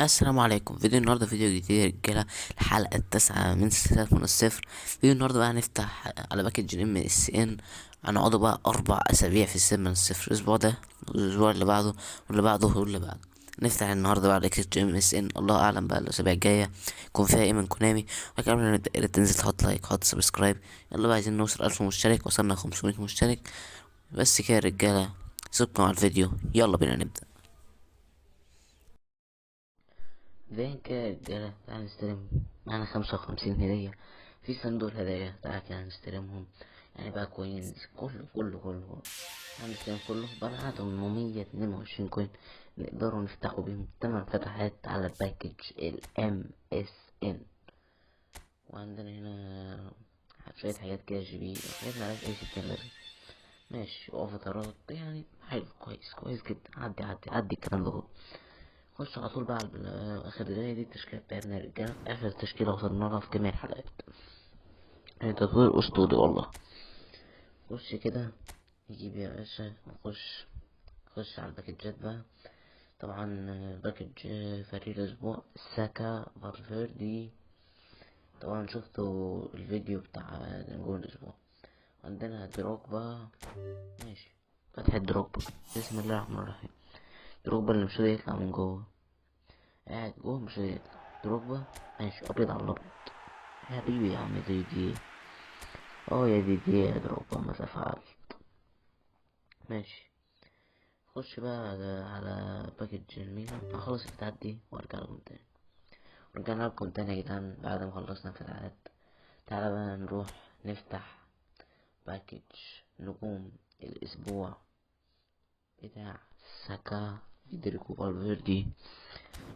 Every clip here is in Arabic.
السلام عليكم. فيديو النهارده فيديو جديد يا رجاله. الحلقه التاسعة من سلسله من الصفر. فيديو النهارده بقى هنفتح على باكج MSN. هنقعدوا بقى 4 اسابيع في السلسله من الصفر. الاسبوع ده والاسبوع اللي بعده واللي بعده واللي بعده. نفتح النهارده بقى باكج MSN. الله اعلم بقى الاسابيع الجايه يكون فيها ايه من كونامي. ولكن قبل ما نبدا يا ريت تنزل تحط لايك تحط سبسكرايب. يلا بقى عايزين نوصل 1000 مشترك. وصلنا 500 مشترك بس كده يا رجاله. سيبكم على الفيديو، يلا بينا نبدا. زي كده يا رجالة، تعالى نستلم. معانا 55 هدية في صندوق الهدايا. تعالى كده نستلمهم. يعني بقى كوينز كله. هنستلم كله بقى. معانا 822 كوين نقدروا نفتحوا بيهم 8 فتحات على باكج MSN. وعندنا هنا شوية حاجات كده GB وحاجات ملهاش أي ستين لازمة. ماشي، وأفاتارات يعني حلو، كويس جدا. عدي الكلام ده كله. خش على طول بقى على اخر دقيقة. دي التشكيلة بتاعتنا يا رجالة، اخر تشكيلة وصلنا لها في جميع الحلقات. يعني تطوير اسطوري والله. خش كده نجيب يا باشا نخش. خش على الباكجات بقى. طبعا باكج فريق الاسبوع ساكا فالفيردي. طبعا شفتوا الفيديو بتاع نجوم الاسبوع. عندنا دروجبا. ماشي، فتح دروجبا. بسم الله الرحمن الرحيم. دروجبا اللي مش راضي يطلع من جوه، قاعد جوه مش راضي يطلع. دروجبا ماشي، ابيض على الابيض. يا حبيبي يا عم دي. يا دي يا دروب ماذا فعلت. ماشي، خش بقى على باكج المينا. اخلص الفتحات دي وارجع لكم تاني. ورجعنا لكم تاني يا جدعان بعد ما خلصنا الفتحات. تعالى بقى نروح نفتح باكج نجوم الاسبوع بتاع ساكا فيدريكو فالفيردي.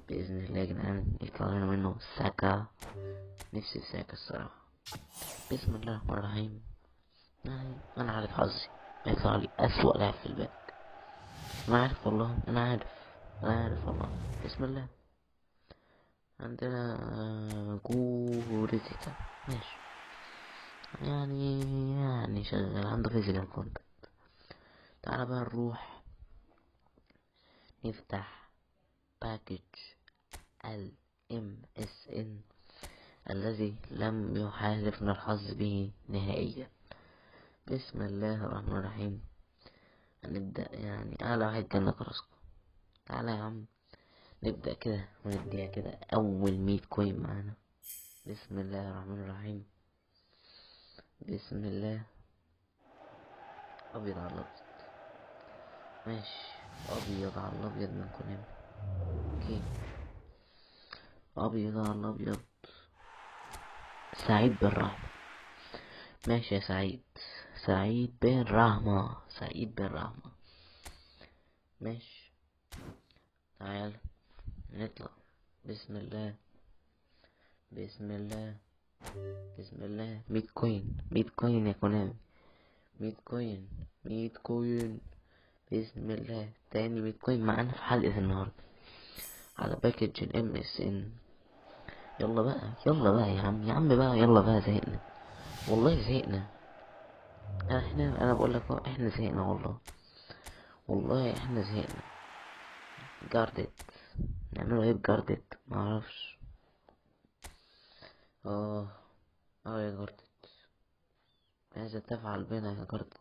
بإذن الله يا جدعان يطلع لنا منه ساكا. نفسي في ساكا الصراحة. بسم الله الرحمن الرحيم. انا عارف حظي هيطلع لي اسوأ لاعب في الباك. انا عارف والله، انا عارف والله. بسم الله. عندنا جوريزيكا. ماشي، يعني شغال عنده فيزيكال كونت. تعالى بقى نروح نفتح باكج ال MSN الذي لم يحالفنا الحظ به نهائيا. بسم الله الرحمن الرحيم. هنبدأ يعني أعلى واحد كان كراسكو. تعالى يا عم نبدأ كده ونديها كده أول 100 كوين معانا. بسم الله الرحمن الرحيم. بسم الله. أبيض على الأبيض. ماشي، أبيض على الأبيض من كونامي. اوكي، أبيض على الأبيض. سعيد بالرحمة. ماشي يا سعيد. سعيد بالرحمة. ماشي، تعال نطلع. بسم الله. بسم الله. بسم الله. 100 كوين 100 كوين يا كونامي. 100 كوين 100 كوين. بسم الله. تاني 100 كوين معانا في حلقة النهاردة على باكج MSN. يلا بقى يا عم بقى، يلا بقى زهقنا والله زهقنا. انا بقول لك احنا زهقنا والله احنا زهقنا. جاردد. نعمله ايه بجاردد؟ معرفش. اه يا جاردد، ماذا تفعل بنا يا جاردد؟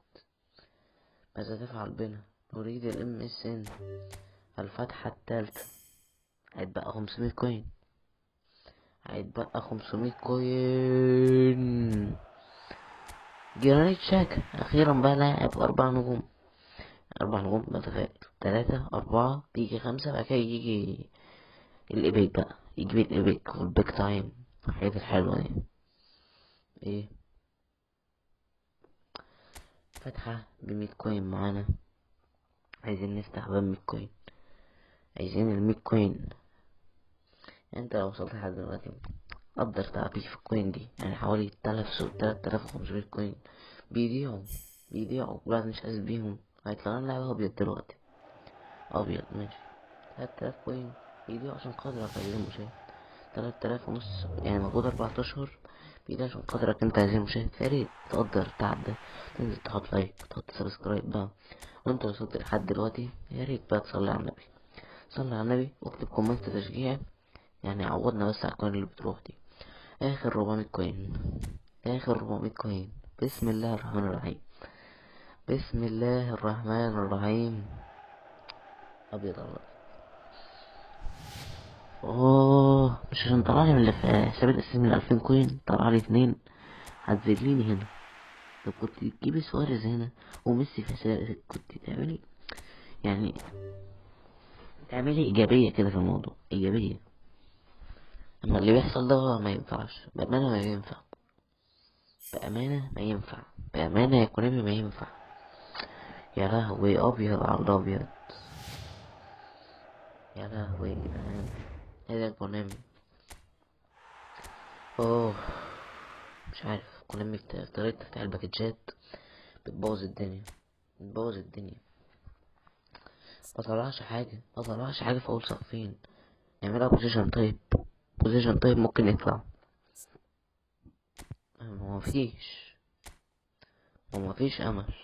ماذا تفعل بنا؟ نريد MSN الفتحة التالتة. هيتبقى 500 كوين. 500 كوين. جرانيت شاكا اخيرا بقى لاعب 4 نجوم. 4 نجوم متفائل. 3 4 بيجي 5 بعد كده يجي الإيبك بقى. يجيب الإيبك والبيك تايم الحاجات الحلوة دي. ايه، فتحة ب100 كوين معانا. عايزين نفتح بقى 100 كوين. عايزين ال100 كوين. انت لو وصلت لحد دلوقتي قدر تعبير في الكوين دي، يعني حوالي 3500 كوين بيضيعوا بعد مش حاسس بيهم. هيطلع لنا لاعب ابيض دلوقتي. ابيض ماشي. 3000 كوين بيضيعوا عشان خاطرك عزيزي المشاهد. 3000 ونص يعني مجهود 4 اشهر بيضيع عشان خاطرك انت عزيزي المشاهد. فياريت تقدر التعب ده، تنزل تحط لايك تحط سبسكرايب بقى. وانت وصلت لحد دلوقتي ياريت بقى تصلي على النبي. صلي على النبي واكتب كومنت تشجيعي يعني عوضنا بس على الكوين اللي بتروح دي. اخر 400 كوين، اخر 400 كوين. بسم الله الرحمن الرحيم، بسم الله الرحمن الرحيم. ابيض ابيض. اوه، مش عشان طلعني من اللي في حساب الاساسي من 2000 كوين طلعلي 2 هتذليني هنا. طب كنت تجيبي سواريز هنا وميسي في حساب الاساسي، كنت تعملي يعني تعملي ايجابية كده في الموضوع، ايجابية. اما اللي بيحصل ده ما ينفعش، بأمانة ما ينفع، بأمانة ما ينفع، بأمانة يا كونامي ما ينفع. يا لهوي ابيض على الابيض، يا لهوي يا جدعان، ايه ده كونامي؟ اوه، مش عارف كونامي طريقة تفتح الباكجات بتبوظ الدنيا، بتبوظ الدنيا. مطلعش حاجة، مطلعش حاجة في اول صفين. يعملها بوزيشن طيب، بوزيشن طيب ممكن يطلع. ما فيش، وما فيش امل.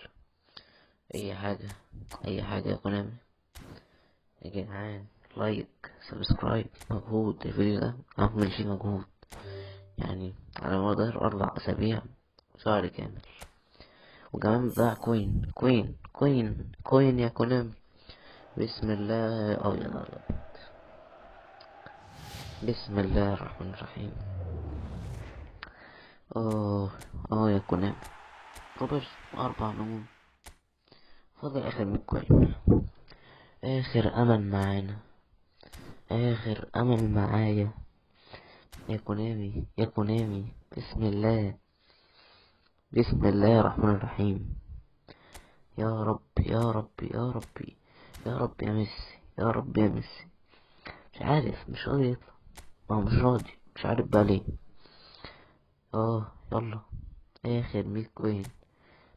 اي حاجة، اي حاجة يا كونامي يا جدعان. لايك، سبسكرايب، مجهود الفيديو ده اعمل فيه مجهود يعني على مدار 4 اسابيع، شهر كامل. وكمان بضاع كوين كوين كوين كوين يا كونامي. بسم الله ابيض على الأبيض. بسم الله الرحمن الرحيم. اوه، اه يا كونامي. روبرت 4 نجوم. فاضل اخر 100 كوين، اخر امل معانا، اخر امل معايا يا كونامي يا كونامي. بسم الله، بسم الله الرحمن الرحيم. يا رب يا رب يا ربي، يا رب يا ميسي، يا رب يا ميسي. مش عارف، مش راضي يطلع، هو مش راضي، مش عارف بقى ليه. يلا، اخر 100 كوين.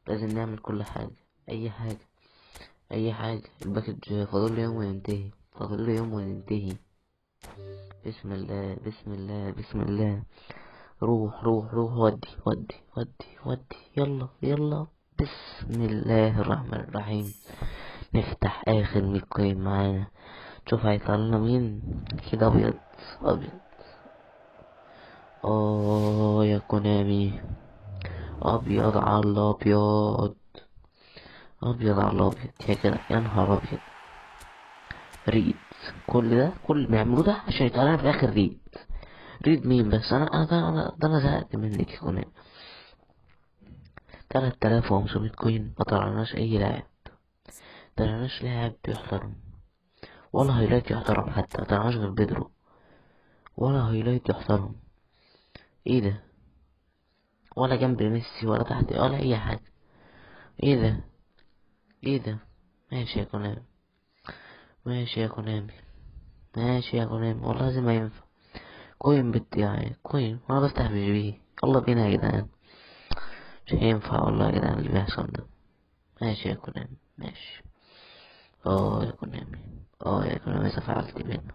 لازم نعمل كل حاجة، اي حاجة، اي حاجة. الباكج فاضل له يوم وينتهي، فاضل له يوم وينتهي. بسم الله بسم الله بسم الله. روح روح روح، ودي ودي ودي ودي، يلا يلا. بسم الله الرحمن الرحيم. نفتح اخر 100 كوين معانا، شوف هيطلع لنا مين كده. ابيض ابيض. يا كونامي، ابيض على الابيض، ابيض على الابيض يا كده، يا نهار ابيض. ريد، كل ده، كل اللي بيعملوه ده عشان يطلع لنا في الاخر ريد. ريد مين بس؟ انا زهقت منك يا كونامي. 3500 كوين ما طلعناش اي لاعب، طلعناش لاعب يحترم، ولا هايلايت يحترم حتى، ما طلعناش غير بيدرو، ولا هايلايت يحترم. ايه ده؟ ولا جنب ميسي ولا تحت ولا اي حاجه. ايه ده؟ ايه ده؟ ماشي يا كونامي، ماشي يا كونامي، ماشي يا كونامي، والله لازم ما ينفع. كوين يعني كوين وانا بفتح بيه. يلا بينا يا جدعان، مش هينفع والله يا جدعان اللي بيحصل ده. ماشي يا كونامي، ماشي. يا كونامي، يا كونامي فعلت بينا.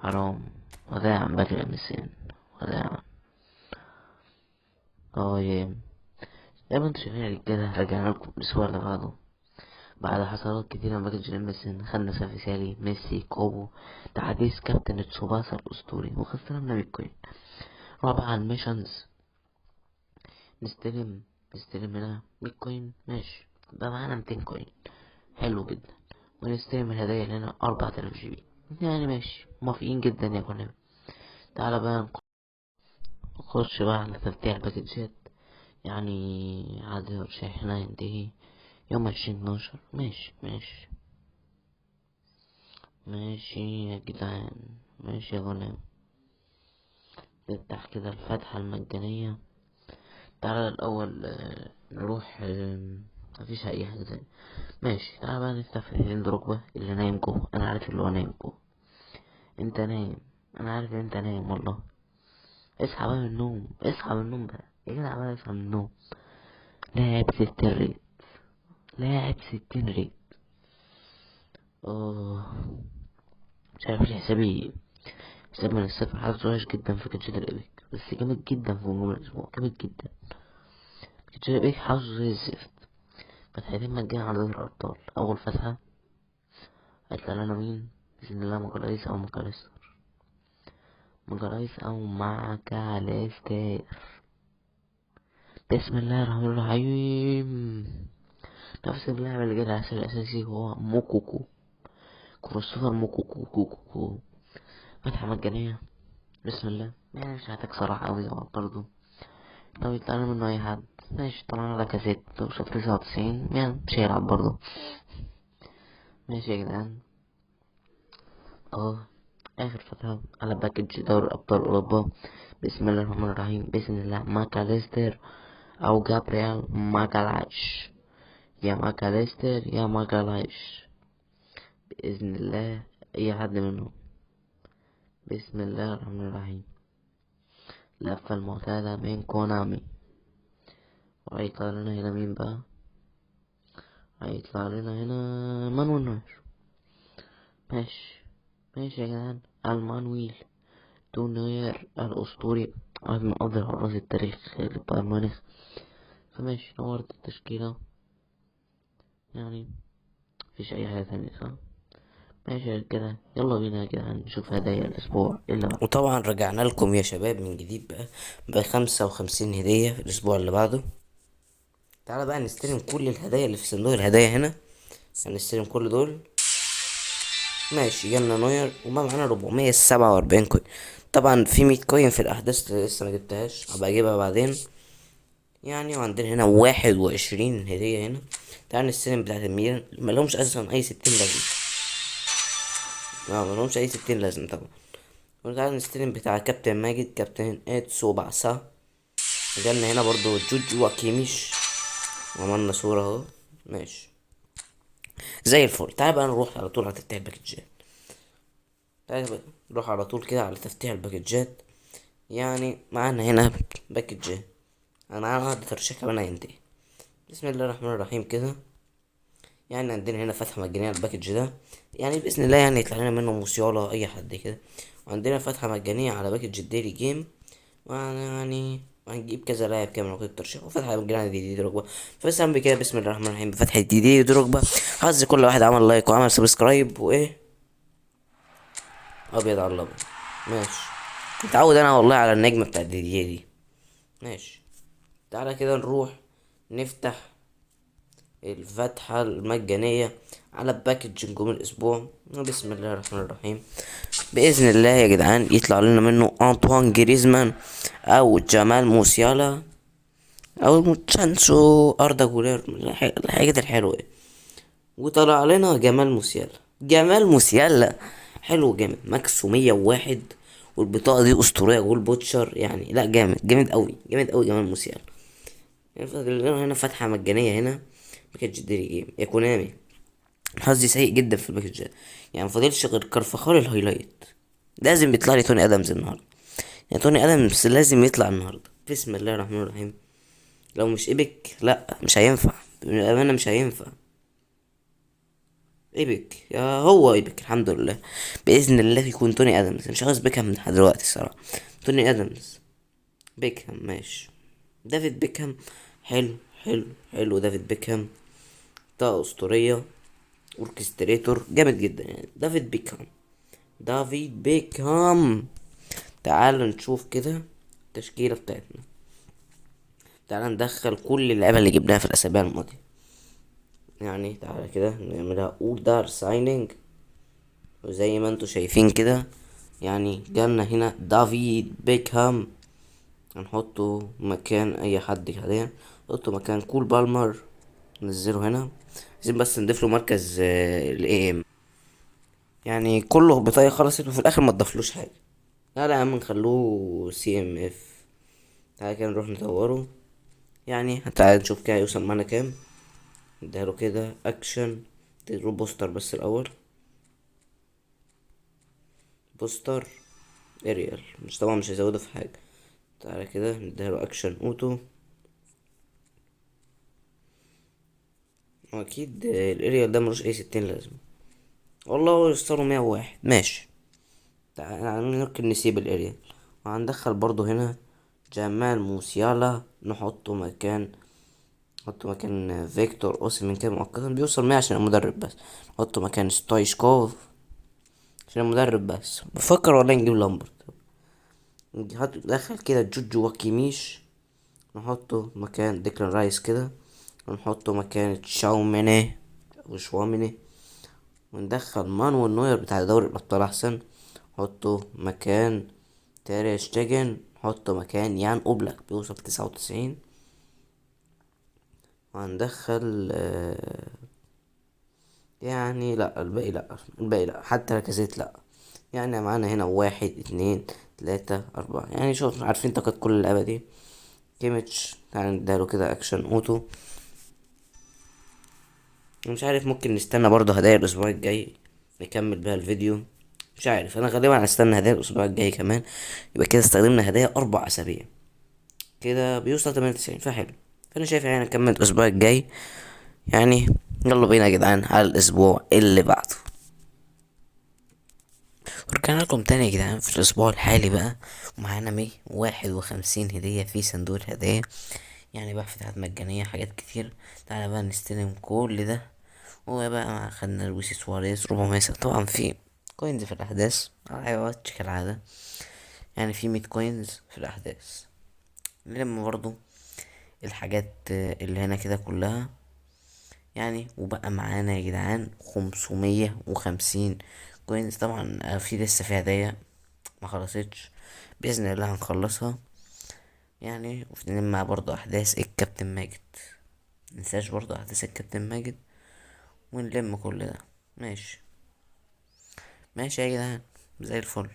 حرام، وداعا بجري مسين، وداعا. يا زي ما انتوا شايفين يا رجالة، رجعنا لكم الأسبوع اللي بعده بعد حصلات كتيرة. ما كانش مسين، خدنا سافيسالي، ميسي، كوبو، تحديث كابتن تسوباسا الأسطوري، وخسرنا من بيتكوين. رابعا ميشنز، نستلم، نستلم هنا 100 كوين، ماشي، بقى معانا 200 كوين، حلو جدا. ونستلم الهدايا اللي هنا 4000 جي بي، يعني ماشي، موافقين جدا يا كونامي. تعالى بقى نخش بقى على تفتيح الباكجات. يعني عدد شحنة ينتهي يوم 20/12. ماشي ماشي ماشي يا جدعان، ماشي يا غنام. نفتح كده الفتحة المجانية. تعالى الأول نروح مفيش أي حاجة تاني. ماشي، تعالى بقى نفتح في دروجبا اللي نايم جوه. أنا عارف اللي هو نايم جوه، أنت نايم، أنا عارف إن أنت نايم والله. اصحى بقى من النوم، اصحى من النوم بقى يا جدع بقى، اصحى من النوم. لاعب 60 ريت، لاعب 60 ريت. اه مش عارف ليه حسابي من الصفر حاسس وحش جدا في كاتشات الإيبك، بس جامد جدا في نجوم الأسبوع، جامد جدا. كاتشات الإيبك حاسه زي الزفت. فتحتين مجانا على دوري الأبطال. أول فتحة هيطلع لنا مين؟ بإذن الله ماكالايس أو ماكاليستر، ماكالايس أو ماكاليستر. بسم الله الرحمن الرحيم. نفس اللاعب اللي جاي العسل الأساسي هو موكوكو، كروستوفر موكوكو كوكوكو. فتحة مجانية، بسم الله. يعني مش محتاج صراحة أوي برضه. لو يطلع منه أي حد ماشي. طبعا على كاسيت وشوف 99 يعني مش هيلعب برضه. ماشي يا جدعان. اه آخر فترة على باكج دوري أبطال أوروبا. بسم الله الرحمن الرحيم. بإذن الله ماكاليستر أو جابريال ماكالاش، يا ماكاليستر يا ماكالاش، بإذن الله أي حد منهم. بسم الله الرحمن الرحيم. لفة المعتادة من كونامي. وهيطلع لنا هنا مين بقى؟ هيطلع لنا هنا مانويل نوير. ماشي ماشي يا جدعان. المانويل نوير الأسطوري، واحد من أفضل حراس التاريخ لبايرن ميونخ. فماشي نورت التشكيلة يعني، مفيش أي حاجة تانية صح؟ ماشي كده، يلا بينا كده نشوف هدايا الأسبوع اللي بعده. وطبعا رجعنا لكم يا شباب من جديد بقى ب55 هدية في الأسبوع اللي بعده. تعالى بقى نستلم كل الهدايا اللي في صندوق الهدايا هنا. هنستلم كل دول. ماشي، جالنا نوير وما معانا 447 كوين. طبعا في 100 كوين في الأحداث اللي لسه ما جبتهاش، هبقى أجيبها بعدين يعني. وعندنا هنا 21 هدية هنا. تعال نستلم بتاعت الميلان، ملهمش أصلا أي 60 لازمة. ملهمش أي 60 لازمة طبعا. وتعالى نستلم بتاع كابتن ماجد، كابتن إتسو بعسا. جالنا هنا برضو جوجو وكيميش، وعملنا صورة اهو. ماشي زي الفل. تعال بقى نروح على طول على تفتيح الباكجات. تعال بقى نروح على طول كده على تفتيح الباكجات. يعني معانا هنا باكجات، انا معانا عقد ترشيح كمان هينتهي. بسم الله الرحمن الرحيم كده. يعني عندنا هنا فتحة مجانية على الباكج ده، يعني بإذن الله يعني يطلع لنا منه موسيالا أي حد كده. وعندنا فتحة مجانية على باكج الديلي جيم، يعني هنجيب كذا لاعب كامل وكده ترشيح. وفتحة مجانية دي دروجبا. فبسم بكده بسم الله الرحمن الرحيم بفتحة دي دروجبا. حظ كل واحد عمل لايك وعمل سبسكرايب وإيه، أبيض على الأبيض. ماشي، متعود أنا والله على النجمة بتاعت دي. ماشي، تعالى كده نروح نفتح الفتحة المجانية على باكج نجوم الأسبوع. بسم الله الرحمن الرحيم. بإذن الله يا جدعان يطلع لنا منه أنطوان جريزمان أو جمال موسيالا أو تشانسو أردا جولير، الحاجات الحلوة. وطلع لنا جمال موسيالا. جمال موسيالا حلو جامد، ماكسو 101. والبطاقة دي أسطورية، جول بوتشر يعني. لا جامد جامد أوي جامد أوي جمال موسيالا. يعني فاضل لنا هنا فتحة مجانية هنا باكج ديري جيم يا كونامي. حظي سيء جدا في الباكجات، يعني مفضلش غير كرفخال الهايلايت. لازم يطلع لي توني ادمز النهارده، يعني توني ادمز لازم يطلع النهارده. بسم الله الرحمن الرحيم. لو مش ايبك لا مش هينفع، بامانه مش هينفع. ايبك يا هو ايبك الحمد لله. باذن الله يكون توني ادمز، مش عاوز بيكهام لحد دلوقتي الصراحه. توني ادمز، بيكهام ماشي. دافيد بيكهام حلو حلو حلو. دافيد بيكهام طاقة أسطورية، اوركستريتور جامد جدا يعني. دافيد بيكهام. تعالوا نشوف كده التشكيلة بتاعتنا. تعالى ندخل كل اللعيبة اللي جبناها في الأسابيع الماضية. يعني تعالى كده نعملها اوردر سايننج، وزي ما انتوا شايفين كده يعني جالنا هنا دافيد بيكهام. هنحطه مكان اي حد حاليا. نحطه مكان كول بالمر، ننزله هنا. عايزين بس نضيف له مركز الاي ام. يعني كله بطايق خلصت وفي الاخر ما تضافلوش حاجه. لا لا يا عم نخلوه سي ام اف. تعالى كده نروح ندوره. يعني تعالى نشوف كده هيوصل معانا كام. نديله كده اكشن. نديله بوستر بس الاول. بوستر اريال، مش طبعا مش هيزوده في حاجه. تعالى كده نديله اكشن اوتو. واكيد الاريال ده ملوش اي 60 لازمه. والله هو يستره 101 ماشي. تعالى ممكن نسيب الاريال. وهندخل برضو هنا جمال موسيالا، نحطه مكان نحطه مكان فيكتور اوسيمين كده مؤقتا، بيوصل 100 عشان المدرب بس. نحطه مكان ستايشكوف عشان المدرب بس. بفكر والله نجيب لامبرد. ندخل كده جوجو وكيميش، نحطه مكان ديكلان رايس كده، ونحطه مكان تشاوميني وشواميني، وندخل مانويل نوير بتاع دوري الابطال احسن، نحطه مكان تير شتيجن، نحطه مكان يان اوبلاك بيوصل 99، وهندخل يعني لا الباقي لا، الباقي لا، حتى لاكازيت لا. يعني معانا هنا 1 2 3 4، يعني شوف عارفين طاقة كل اللعبة دي. كيميتش تعالى نديله كده اكشن اوتو. مش عارف، ممكن نستنى برضه هدايا الاسبوع الجاي نكمل بيها الفيديو. مش عارف، انا غالبا هستنى هدايا الاسبوع الجاي كمان. يبقى كده استخدمنا هدايا 4 اسابيع، كده بيوصل 98، فحلو. فانا شايف يعني نكمل الاسبوع الجاي يعني. يلا بينا يا جدعان على الاسبوع اللي بعده. ورجعنا لكم تاني يا جدعان في الاسبوع الحالي بقى، ومعانا 151 هدية في صندوق الهدايا. يعني بقى فتحات مجانية حاجات كتير. تعالى بقى نستلم كل ده. وبقى خدنا لويس سواريز 400 طبعا في كوينز في الاحداث عوض كالعادة. يعني في 100 كوينز في الاحداث. نلم برضو الحاجات اللي هنا كده كلها يعني. وبقى معانا يا جدعان 550 كوينز. طبعا في لسه في هدايا ما خلصتش، باذن الله هنخلصها يعني. وبنلم مع برضو احداث الكابتن ماجد، مننساش برضو احداث الكابتن ماجد، ونلم كل ده. ماشي ماشي يا جدعان، زي الفل.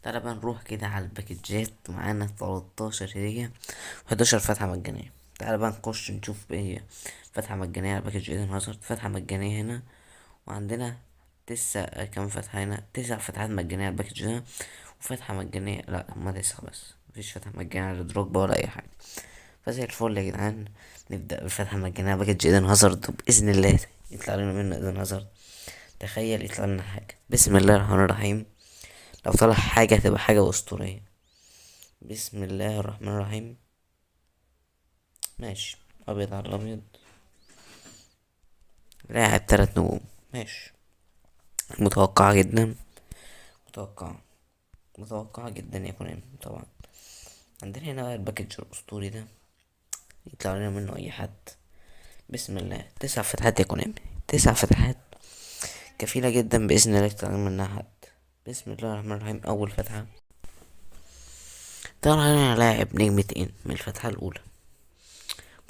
تعالى بقى نروح كده على الباكجات. معانا 13 هدية و11 فتحة مجانية. تعالى بقى نخش نشوف ايه هي. فتحة مجانية على باكج ايدن هازارد، فتحة مجانية هنا. وعندنا كام فتحة هنا، 9 فتحات مجانية على الباكج ده. وفتحة مجانية، لا هما 9 بس، مفيش فتحة مجانية على دروجبا ولا أي حاجة. فزي الفل يا جدعان. نبدأ بالفتحة المجانية على باكج ايدن هازارد، وبإذن الله يطلع لنا منه ايدن هازارد. تخيل يطلع لنا حاجة، بسم الله الرحمن الرحيم. لو طلع حاجة هتبقى حاجة أسطورية. بسم الله الرحمن الرحيم. ماشي، أبيض على الأبيض، لاعب 3 نجوم. ماشي، متوقعة جدا، متوقعة، متوقعة جدا يا كونامي طبعا. عندنا هنا بقى الباكج الأسطوري ده، يطلع لنا منه أي حد. بسم الله، 9 فتحات يا كونامي، 9 فتحات كفيلة جدا بإذن الله يطلع لنا منها حد. بسم الله الرحمن الرحيم. أول فتحة طلع لنا لاعب نجمتين من الفتحة الأولى.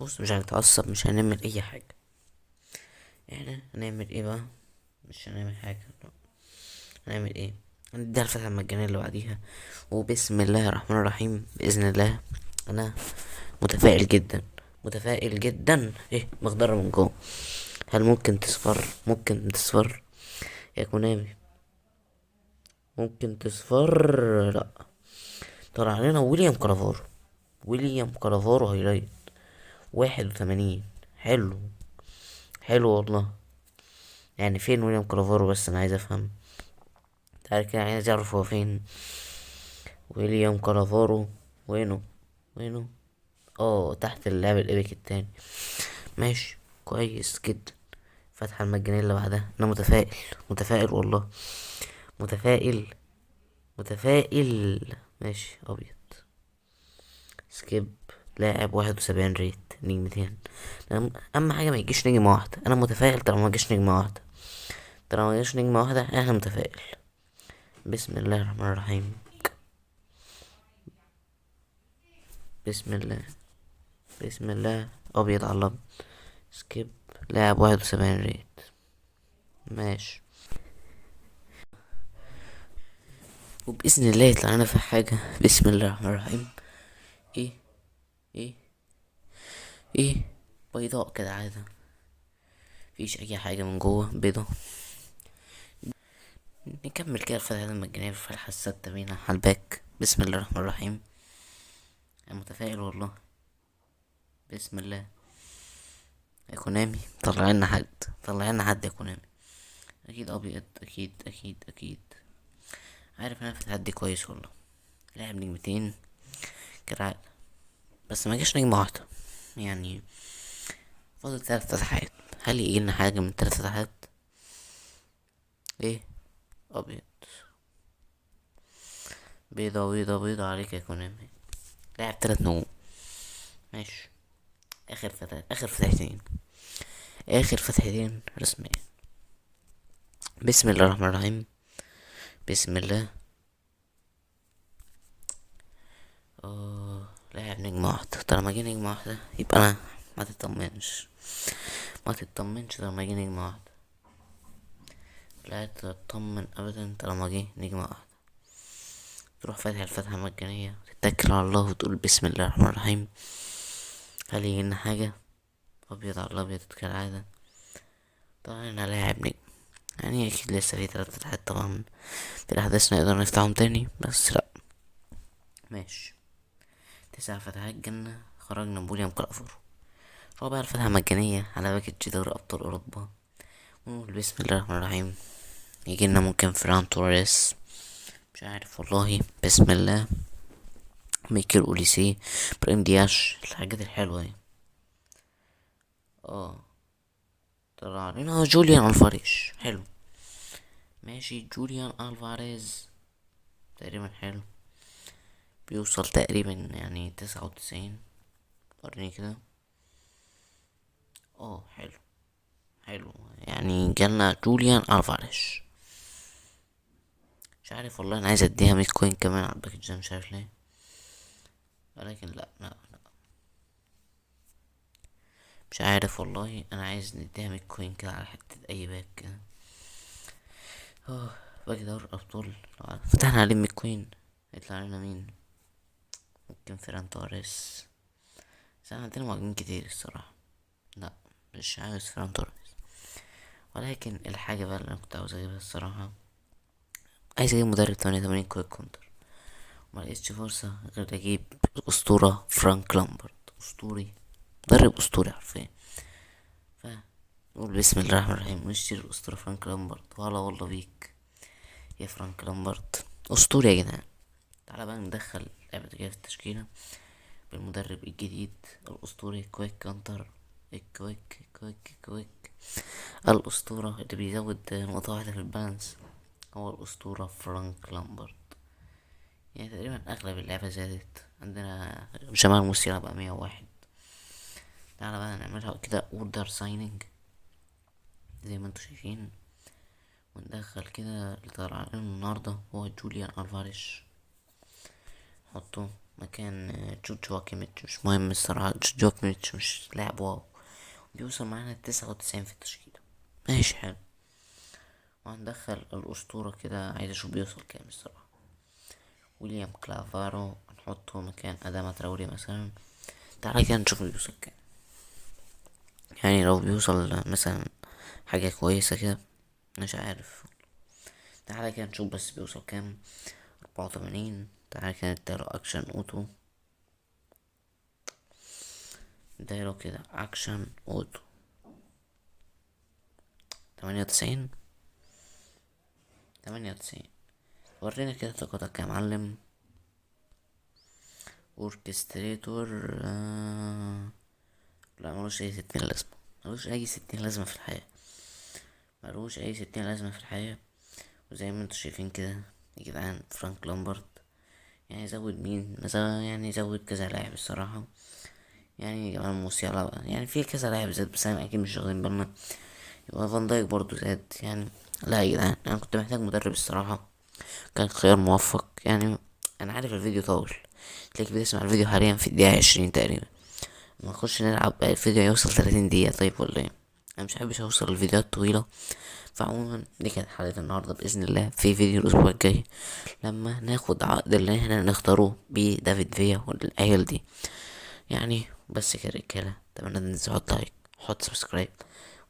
بص مش هنتعصب، مش هنعمل أي حاجة. احنا هنعمل ايه بقى؟ مش هنعمل حاجة، لا. هنعمل ايه؟ هنديها الفتحة المجانية اللي بعديها. وبسم الله الرحمن الرحيم، بإذن الله. أنا متفائل جدا، متفائل جدا. ايه مقدرة من جوه. هل ممكن تصفر؟ ممكن تصفر يا كونامي، ممكن تصفر. لا، طلع علينا ويليام كرافورو. ويليام كرافورو هايلايت 81. حلو، حلو والله. يعني فين ويليام كرافورو؟ بس انا عايز افهم. تعالى كده عايز اعرف هو فين ويليام كرافورو. وينه؟ وينه؟ اه تحت اللعب الايبك التاني. ماشي كويس جدا. فتحة المجانية اللي بعدها. انا متفائل، متفائل والله، متفائل، متفائل. ماشي ابيض. سكيب، لاعب 71 ريت، نجمتين. اهم حاجة ما يجيش نجمة واحدة. انا متفائل طالما ما يجيش نجمة واحدة، طالما ما يجيش نجمة واحدة انا متفائل. بسم الله الرحمن الرحيم. بسم الله، بسم الله. ابيض على الابيض. سكيب، لاعب 71 ريت. ماشي، وبإذن الله يطلع لنا في حاجة. بسم الله الرحمن الرحيم. ايه ايه ايه بيضاء كده عادة، مفيش اي حاجة من جوه، بيضة. نكمل كده الفتحة المجانية في الفتحة الستة بينا على الباك. بسم الله الرحمن الرحيم. انا متفائل والله. بسم الله يا كونامي، طلع لنا حد، طلع لنا حد يا كونامي. اكيد ابيض، اكيد اكيد اكيد. عارف انا الفتحات دي كويس والله. لاعب نجمتين كالعادة، بس ما جاش نجمة واحدة. يعني فاضل 3 فتحات. هل يجيلنا حاجة من 3 فتحات؟ ايه؟ ابيض. بيضة بيضة بيضة عليك يا كونامي. لاعب 3 نجوم. ماشي. اخر فتحتين. اخر فتحتين رسميا. بسم الله الرحمن الرحيم. بسم الله. لاعب نجمة واحدة. طالما جه نجمة واحدة يبقى انا ما تطمنش. ما تطمنش طالما جه نجمة واحدة. لا تطمن ابدا طالما جه نجمة واحدة. تروح فاتح الفتحة المجانية، تتكل على الله وتقول بسم الله الرحمن الرحيم. هل يجيلنا حاجة؟ ابيض على الابيض كالعادة. طبعا انا لاعب نجم، يعني اكيد لسه في 3 فتحات طبعا في الاحداث نقدر نفتحهم تاني، بس لا. ماشي. 9 فتحات جنة. خرجنا بوليام كلافور. رابع الفتحة مجانية على باكج دوري ابطال اوروبا. ونقول بسم الله الرحمن الرحيم. يجيلنا ممكن فران توريس، مش عارف والله. بسم الله. ميكل اوليسي، بريم دياش، الحاجات الحلوة دي. طلع علينا جوليان الفاريز. حلو. ماشي جوليان الفاريز تقريبا حلو. بيوصل تقريبا يعني 99. وريني كده. حلو. حلو يعني جالنا جوليان الفاريز. مش عارف والله، انا عايز اديها 100 كوين كمان على الباكج ده، مش عارف ليه. ولكن لا لا لا، مش عارف والله. انا عايز نديها 100 كوين كده على حتة اي باك كده. باقي دوري الابطال لو فتحنا عليه 100 كوين يطلع لنا مين؟ ممكن فيران توريس. بس انا عندنا مهاجمين كتير الصراحة. لا، مش عاوز فيران توريس. ولكن الحاجة بقى اللي انا كنت عاوز اجيبها الصراحة، عايز اجيب مدرب 88 كويك كونتر. ملقتش فرصة غير اجيب الاسطورة فرانك لامبرد. اسطوري، مدرب اسطوري حرفيا. نقول بسم الله الرحمن الرحيم ونشتري الاسطورة فرانك لامبرد. ولا والله بيك يا فرانك لامبرد، اسطوري يا جدعان. تعالى بقى ندخل لعبة كده في التشكيلة بالمدرب الجديد الاسطوري كويك كانتر. كويك الاسطورة اللي بيزود نقطة واحدة في البالانس هو الاسطورة فرانك لامبرد. يعني تقريبا اغلب اللعبة زادت عندنا. جمال موسيقى بقى 101. تعالى بقى نعملها كده اوردر سايننج زي ما انتوا شايفين، وندخل كده اللي طلع لنا النهاردة هو جوليان الفاريز. نحطه مكان جوجوا كيميتش. مش مهم الصراحة، جوجوا كيميتش مش لاعب واو. بيوصل معانا 99 في التشكيلة. ماشي حلو. وهندخل الأسطورة كده، عايز اشوف بيوصل كام الصراحة. ويليام كلافارو نحطه مكان أداما تراوري مثلا. تعالى كده نشوف بيوصل كام. يعني لو بيوصل مثلا حاجة كويسة كده، مش عارف. تعالى كده نشوف بس بيوصل كام. 84. تعالى كده نديله اكشن اوتو. نديله كده اكشن اوتو. 98. 98. ورينا كده طاقتك يا معلم. اوركستريتور. لا، ملوش اي 60 لازمة. ملوش اي 60 لازمة في الحياة. ملوش اي 60 لازمة في الحياة. وزي ما انتوا شايفين كده يا جدعان، فرانك لامبرد يعني يزود مين مثلا، يعني يزود كذا لاعب الصراحة. يعني جمال موسيالا بقى، يعني في كذا لاعب زاد، بس انا اكيد مش واخدين بالنا. يبقى فان دايك برضو زاد يعني. لا يا جدعان، انا كنت محتاج مدرب الصراحة. كان خيار موفق يعني. انا عارف الفيديو طول، تلاقيك بتسمع الفيديو حاليا في الدقيقة 20 تقريبا. ما نخش نلعب بقى الفيديو يوصل 30 دقيقة طيب ولا ايه؟ انا مش حابش اوصل الفيديوهات طويلة. فعموما دي كانت حلقة النهاردة. بإذن الله في فيديو الأسبوع الجاي لما ناخد عقد اللي احنا نختاروه بدافيد فيا والعيال دي. يعني بس كده رجالة، اتمنى تنزل تحط لايك، حط سبسكرايب،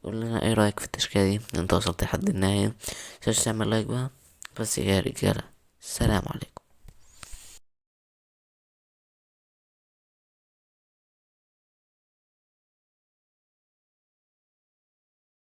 قول لنا ايه رأيك في التشكيلة دي. انت وصلت لحد النهاية، متنساش تعمل لايك بقى. بس كده رجالة، سلام عليكم.